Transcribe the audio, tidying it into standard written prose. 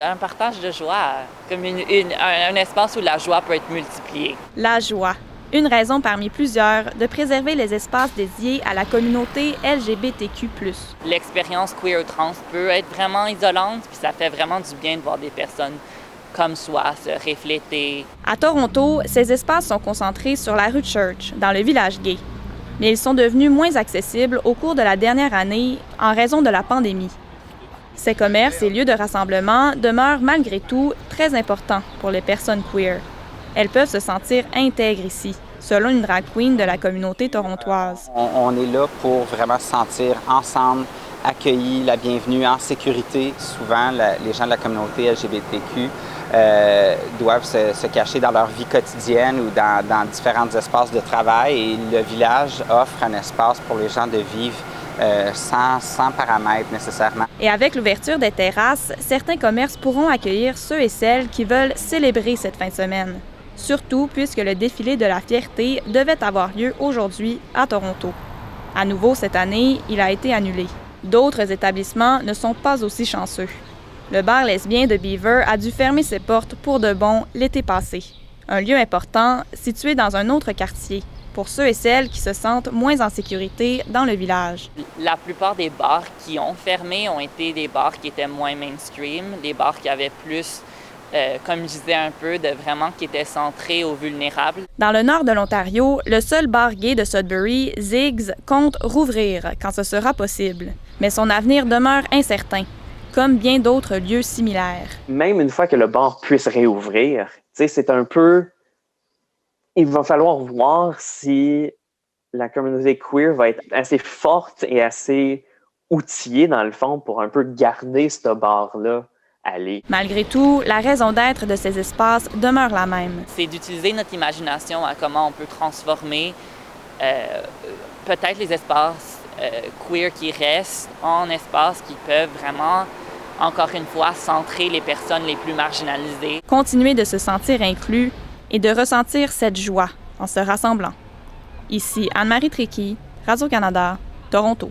Un partage de joie, comme un espace où la joie peut être multipliée. La joie. Une raison parmi plusieurs de préserver les espaces dédiés à la communauté LGBTQ+. L'expérience queer ou trans peut être vraiment isolante, puis ça fait vraiment du bien de voir des personnes comme soi se refléter. À Toronto, ces espaces sont concentrés sur la rue Church, dans le village gay. Mais ils sont devenus moins accessibles au cours de la dernière année en raison de la pandémie. Ces commerces et lieux de rassemblement demeurent malgré tout très importants pour les personnes queer. Elles peuvent se sentir intègres ici, selon une drag queen de la communauté torontoise. On est là pour vraiment se sentir ensemble, accueillis, la bienvenue, en sécurité. Souvent, les gens de la communauté LGBTQ doivent se cacher dans leur vie quotidienne ou dans différents espaces de travail. Et le village offre un espace pour les gens de vivre sans paramètres nécessairement. Et avec l'ouverture des terrasses, certains commerces pourront accueillir ceux et celles qui veulent célébrer cette fin de semaine. Surtout puisque le défilé de la fierté devait avoir lieu aujourd'hui à Toronto. À nouveau cette année, il a été annulé. D'autres établissements ne sont pas aussi chanceux. Le bar lesbien de Beaver a dû fermer ses portes pour de bon l'été passé. Un lieu important situé dans un autre quartier, pour ceux et celles qui se sentent moins en sécurité dans le village. La plupart des bars qui ont fermé ont été des bars qui étaient moins mainstream, des bars qui avaient plus, comme je disais un peu, de vraiment qui étaient centrés aux vulnérables. Dans le nord de l'Ontario, le seul bar gay de Sudbury, Ziggs, compte rouvrir quand ce sera possible. Mais son avenir demeure incertain, comme bien d'autres lieux similaires. Même une fois que le bar puisse réouvrir, c'est un peu... Il va falloir voir si la communauté queer va être assez forte et assez outillée, dans le fond, pour un peu garder ce bar-là aller. Malgré tout, la raison d'être de ces espaces demeure la même. C'est d'utiliser notre imagination à comment on peut transformer peut-être les espaces queer qui restent en espaces qui peuvent vraiment, encore une fois, centrer les personnes les plus marginalisées. Continuer de se sentir inclus et de ressentir cette joie en se rassemblant. Ici Anne-Marie Tricky, Radio-Canada, Toronto.